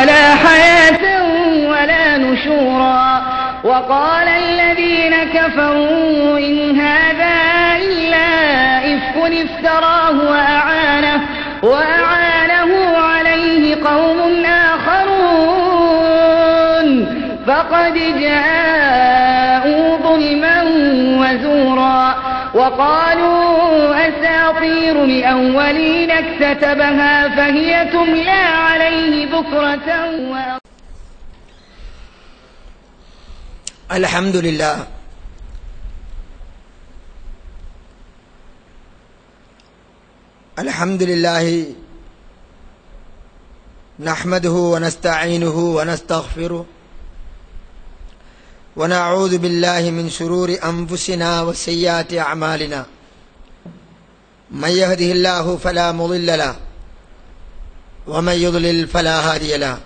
ولا حياة ولا نشورا وقال الذين كفروا إن هذا إلا إفك افتراه وأعانه عليه قوم آخرون فقد جاءوا ظلما وزورا وقالوا أساطير الأولين اكتتبها فهي تملى عليه بكرة الحمد لله الحمد لله نحمده ونستعينه ونستغفره ونعوذ بالله من شرور أنفسنا وسيئات أعمالنا من يهده الله فلا مضل له ومن يضلل فلا هادي له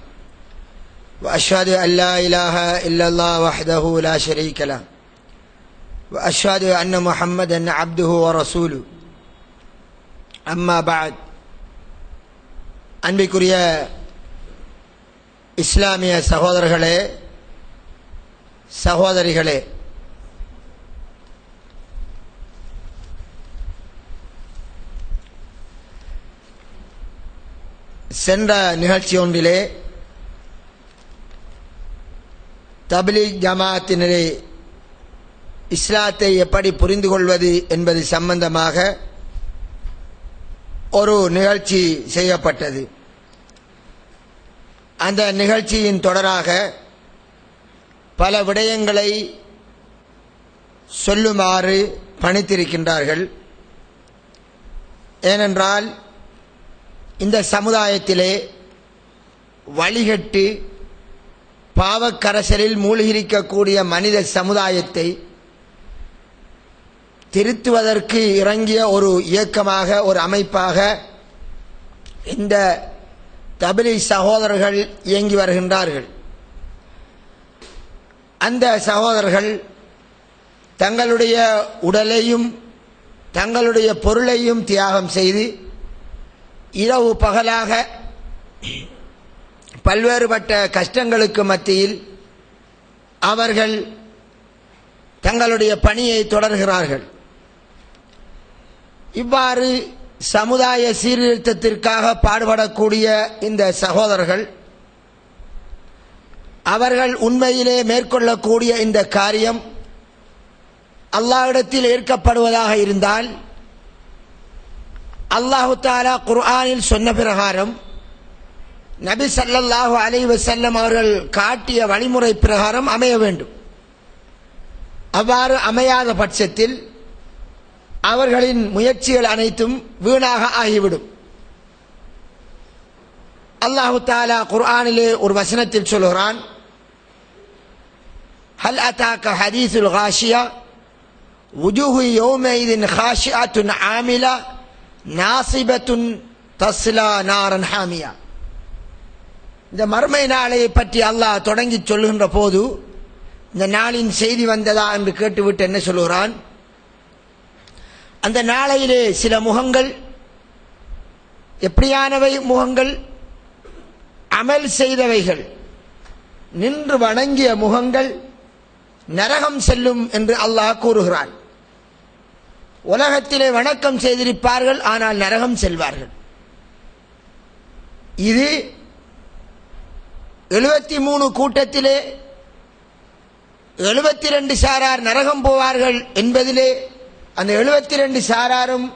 وأشهد أن لا إله إلا الله وحده لا شريك له وأشهد أن محمدا عبده ورسوله أما بعد அன்பிற்குரிய இஸ்லாமிய சகோதரர்களே சகோதரிகளே, சென்ற நிகழ்ச்சி ஒன்றிலே தப்லீக் ஜமாஅத்தினரே இஸ்லாத்தை எப்படி புரிந்து கொள்வது என்பது சம்பந்தமாக ஒரு நிகழ்ச்சி செய்யப்பட்டது. அந்த நிகழ்ச்சியின் தொடராக பல விடயங்களை சொல்லுமாறு பணித்திருக்கின்றார்கள். ஏனென்றால் இந்த சமுதாயத்திலே வழிகட்டு பாவக்கரசலில் மூழ்கியிருக்கக்கூடிய மனித சமுதாயத்தை திருத்துவதற்கு இறங்கிய ஒரு இயக்கமாக, ஒரு அமைப்பாக இந்த தப்லீக் சகோதரர்கள் இயங்கி வருகின்றார்கள். அந்த சகோதரர்கள் தங்களுடைய உடலையும் தங்களுடைய பொருளையும் தியாகம் செய்து இரவு பகலாக பல்வேறுபட்ட கஷ்டங்களுக்கு மத்தியில் அவர்கள் தங்களுடைய பணியை தொடர்கிறார்கள். இவ்வாறு சமுதாய சீர்திருத்தத்திற்காக பாடுபடக்கூடிய இந்த சகோதரர்கள் அவர்கள் உண்மையிலே மேற்கொள்ளக்கூடிய இந்த காரியம் அல்லாஹ்விடத்தில் ஏற்கப்படுவதாக இருந்தால் அல்லாஹு தஆலா குர்ஆனில் சொன்ன பிரகாரம் நபி ஸல்லல்லாஹு அலைஹி வஸல்லம் அவர்கள் காட்டிய வழிமுறை பிரகாரம் அமைய வேண்டும். அவ்வாறு அமையாத பட்சத்தில் அவர்களின் முயற்சிகள் அனைத்தும் வீணாக ஆகிவிடும். அல்லாஹு தஆலா குர்ஆனிலே ஒரு வசனத்தில் சொல்கிறான், ஹல் அதாக ஹதீஸுல் காஷியா வுஜூஹு யௌமைதின் காஷிஅத்துன் ஆமிலா நாசிபத்துன் தஸ்லா நாரன் ஹாமியா. இந்த மறுமை நாளை பற்றி அல்லாஹ் தொடங்கி சொல்லுகின்ற போது இந்த நாளின் செய்தி வந்ததா என்று கேட்டுவிட்டு என்ன சொல்கிறான், அந்த நாளையிலே சில முகங்கள் எப்படியானவை முகங்கள், அமல் செய்தவைகள் நின்று வணங்கிய முகங்கள் நரகம் செல்லும் என்று அல்லாஹ் கூறுகிறான். உலகத்திலே வணக்கம் செய்திருப்பார்கள், ஆனால் நரகம் செல்வார்கள். இது 73 கூட்டத்திலே 72 சாரார் நரகம் போவார்கள் என்பதிலே அந்த 72 சாராரும்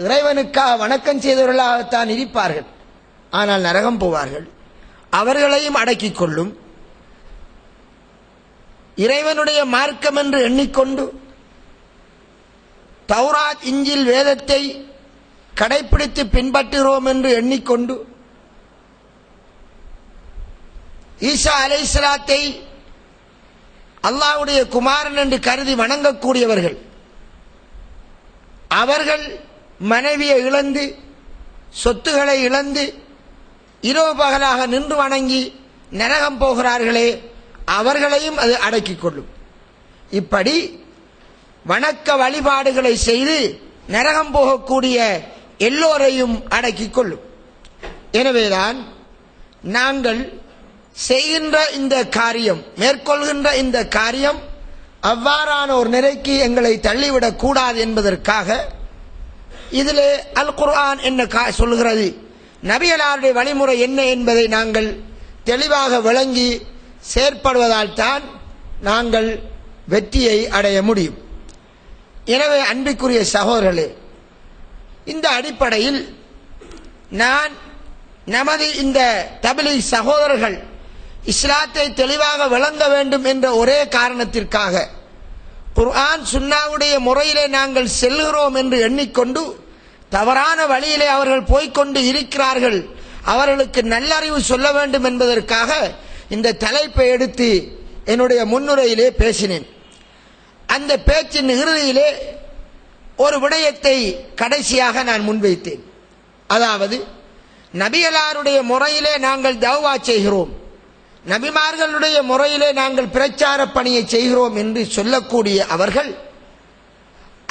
இறைவனுக்காக வணக்கம் செய்தவர்களாகத்தான் இருப்பார்கள், ஆனால் நரகம் போவார்கள். அவர்களையும் அடக்கிக் கொள்ளும். இறைவனுடைய மார்க்கம் என்று எண்ணிக்கொண்டு தௌராத் இஞ்சில் வேதத்தை கடைபிடித்து பின்பற்றுகிறோம் என்று எண்ணிக்கொண்டு ஈசா அலைஹிஸ்ஸலாத்தை அல்லாஹ்வுடைய குமாரன் என்று கருதி வணங்கக்கூடியவர்கள், அவர்கள் மனைவியை இழந்து சொத்துக்களை இழந்து இரவு பகலாக நின்று வணங்கி நரகம் போகிறார்களே, அவர்களையும் அது அடக்கிக் கொள்ளும். இப்படி வணக்க வழிபாடுகளை செய்து நரகம் போகக்கூடிய எல்லோரையும் அடக்கிக் கொள்ளும். எனவேதான் நாங்கள் செய்கின்ற இந்த காரியம், மேற்கொள்கின்ற இந்த காரியம் அவ்வாறான ஒரு நிலைக்கு எங்களை தள்ளிவிடக் கூடாது என்பதற்காக இதிலே அல் குர்ஆன் என்ன சொல்லுகிறது, நபிகளாருடைய வழிமுறை என்ன என்பதை நாங்கள் தெளிவாக விளங்கி செயற்படுவதால் தான் நாங்கள் வெற்றியை அடைய முடியும். எனவே அன்பிற்குரிய சகோதரர்களே, இந்த அடிப்படையில் நான் நமது இந்த தப்லீக் சகோதரர்கள் இஸ்லாத்தை தெளிவாக விளங்க வேண்டும் என்ற ஒரே காரணத்திற்காக குர்ஆன் சுன்னாவுடைய முறையிலே நாங்கள் செல்கிறோம் என்று எண்ணிக்கொண்டு தவறான வழியிலே அவர்கள் போய்கொண்டு இருக்கிறார்கள், அவர்களுக்கு நல்லறிவு சொல்ல வேண்டும் என்பதற்காக இந்த தலைப்பை எடுத்து என்னுடைய முன்னுரையிலே பேசினேன். அந்த பேச்சின் இறுதியிலே ஒரு விடயத்தை கடைசியாக நான் முன்வைத்தேன். அதாவது, நபிகளாருடைய முறையிலே நாங்கள் தஅவா செய்கிறோம், நபிமார்களுடைய முறையிலே நாங்கள் பிரச்சார பணியை செய்கிறோம் என்று சொல்லக்கூடிய அவர்கள்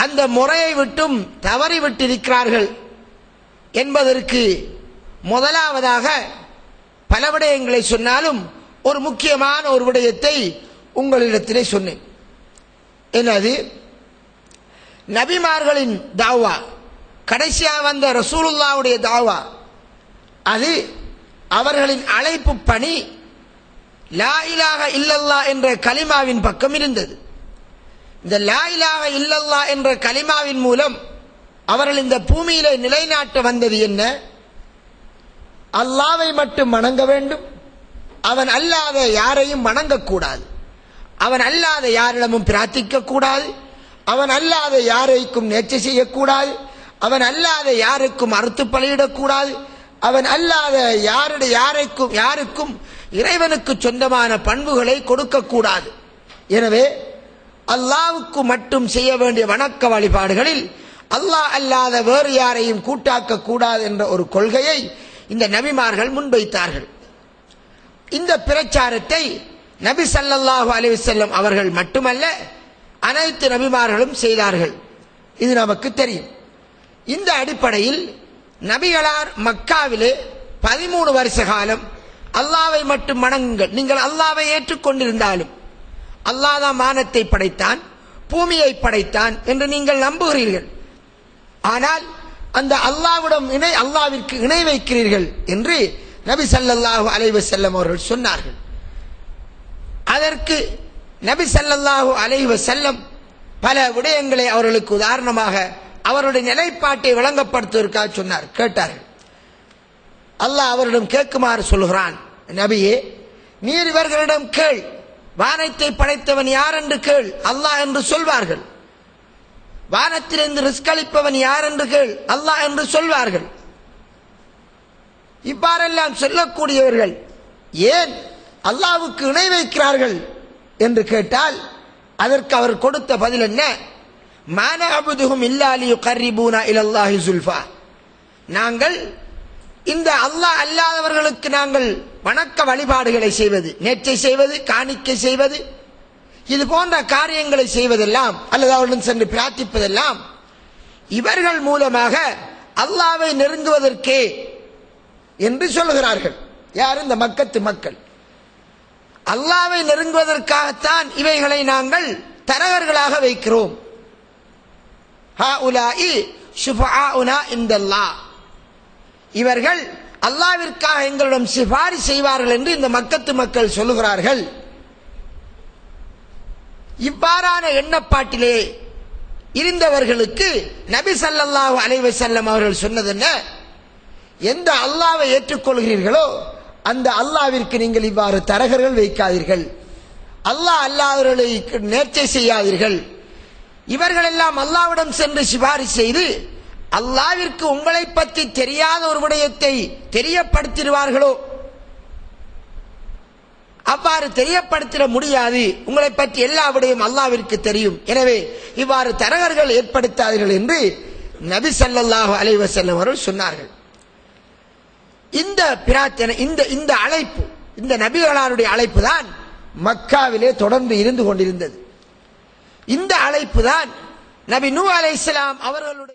அந்த முறையை விட்டும் தவறிவிட்டிருக்கிறார்கள் என்பதற்கு முதலாவதாக பல விடயங்களை சொன்னாலும் ஒரு முக்கியமான ஒரு விடயத்தை உங்களிடத்திலே சொன்னேன். என்னது? நபிமார்களின் தாவா, கடைசியாக வந்த ரசூலுல்லாஹ்வுடைய தாவா, அது அவர்களின் அழைப்பு பணி லா இலாஹ இல்லல்லாஹ் என்ற கலிமாவின் பக்கம் இருந்தது. இந்த லா இலாஹ இல்லல்லாஹ் என்ற கலிமாவின் மூலம் அவர்கள் இந்த பூமியிலே நிலைநாட்ட வந்தது என்ன? அல்லாஹ்வை மட்டும் வணங்க வேண்டும், அவன் அல்லாத யாரையும் வணங்கக்கூடாது, அவன் அல்லாத யாரிடமும் பிரார்த்திக்க கூடாது, அவன் அல்லாத யாரைக்கும் நேர்ச்சி செய்யக்கூடாது, அவன் அல்லாத யாருக்கும் அறுத்து பலியிடக்கூடாது, அவன் அல்லாத யாருக்கும் இறைவனுக்கு சொந்தமான பண்புகளை கொடுக்கக்கூடாது. எனவே அல்லாஹ்வுக்கு மட்டும் செய்ய வேண்டிய வணக்க வழிபாடுகளில் அல்லாஹ் அல்லாத வேறு யாரையும் கூட்டாக்க கூடாது என்ற ஒரு கொள்கையை இந்த நபிமார்கள் முன்வைத்தார்கள். இந்த பிரச்சாரத்தை நபி ஸல்லல்லாஹு அலைஹி வஸல்லம் அவர்கள் மட்டுமல்ல, அனைத்து நபிமார்களும் செய்தார்கள். இது நமக்கு தெரியும். இந்த அடிப்படையில் நபிகளார் மக்காவிலே 13 வருஷ காலம் அல்லாஹ்வை மட்டும் வணங்குங்கள், நீங்கள் அல்லாஹ்வை ஏற்றுக்கொண்டிருந்தாலும் அல்லாஹ் தான் வானத்தை படைத்தான், பூமியை படைத்தான் என்று நீங்கள் நம்புகிறீர்கள், ஆனால் அந்த அல்லாஹ்விற்கு இணை வைக்கிறீர்கள் என்று நபி ஸல்லல்லாஹு அலைஹி வஸல்லம் அவர்கள் சொன்னார்கள். அதற்கு நபி ஸல்லல்லாஹு அலைஹி வஸல்லம் பல விடயங்களை அவர்களுக்கு உதாரணமாக அவருடைய நிலைப்பாட்டை விளங்கப்படுத்துவதற்காக சொன்னார். கேட்டார்கள். அல்லாஹ் அவரிடம் கேட்குமாறு சொல்கிறான், நபியே நீர் இவர்களிடம் கேள், வானத்தை படைத்தவன் யார் என்று கேள், அல்லாஹ் என்று சொல்வார்கள். வானத்திலிருந்து ரிஸ்க் அளிப்பவன் யார் என்று கேள், அல்லாஹ் என்று சொல்வார்கள். இவ்வாறெல்லாம் சொல்லக்கூடியவர்கள் ஏன் அல்லாஹ்வுக்கு இணை வைக்கிறார்கள் என்று கேட்டால் அதற்கு அவர் கொடுத்த பதில் என்ன? மா நஅபுதுஹும் இல்லா லியுகர்ரிபூனா இலல்லாஹி ஸுல்ஃபா, நாங்கள் இந்த அல்லாஹ் அல்லாதவர்களுக்கு நாங்கள் வணக்க வழிபாடுகளை செய்வது, நேர்ச்சை செய்வது, காணிக்கை செய்வது, இது போன்ற காரியங்களை செய்வதெல்லாம் அல்லது அவர்களுடன் சென்று பிரார்த்திப்பதெல்லாம் இவர்கள் மூலமாக அல்லாஹ்வை நெருங்குவதற்கே என்று சொல்கிறார்கள். யார்? இந்த மக்கத்து மக்கள். அல்லாஹ்வை நெருங்குவதற்காகத்தான் இவைகளை நாங்கள் தரகர்களாக வைக்கிறோம். ஹாஉலாஇ ஷுஃபஆஉனா இன்தல்லாஹ், இவர்கள் அல்லாஹ்விற்காக எங்களிடம் சிபாரிசு செய்வார்கள் என்று இந்த மக்கத்து மக்கள் சொல்லுகிறார்கள். இவ்வாறான எண்ணப்பாட்டிலே இருந்தவர்களுக்கு நபி ஸல்லல்லாஹு அலைஹி வஸல்லம் அவர்கள் சொன்னது என்ன? எந்த அல்லாஹ்வை ஏற்றுக்கொள்கிறீர்களோ அந்த அல்லாஹ்விற்கு நீங்கள் இவ்வாறு தரகர்கள் வைக்காதீர்கள், அல்லாஹ் அல்லாதவர்களை நேர்ச்சை செய்யாதீர்கள். இவர்கள் எல்லாம் அல்லாஹ்விடம் சென்று சிபாரிசு செய்து அல்லாஹ்விற்கு உங்களை பற்றி தெரியாத ஒரு விடயத்தை தெரியப்படுத்திடுவார்களோ, அவ்வாறு தெரியப்படுத்திட முடியாது, உங்களை பற்றி எல்லா விடயம் அல்லாஹ்விற்கு தெரியும், எனவே இவ்வாறு தரகர்கள் ஏற்படுத்தாதீர்கள் என்று நபி ஸல்லல்லாஹு அலைஹி வஸல்லம் அவர்கள் சொன்னார்கள். இந்த பிரார்த்தனை, இந்த அழைப்பு, இந்த நபிகளாருடைய அழைப்பு தான் மக்காவிலே தொடர்ந்து இருந்து கொண்டிருந்தது. இந்த அழைப்பு தான் நபி நூஹ் அலைஹிஸ்ஸலாம் அவர்களுடைய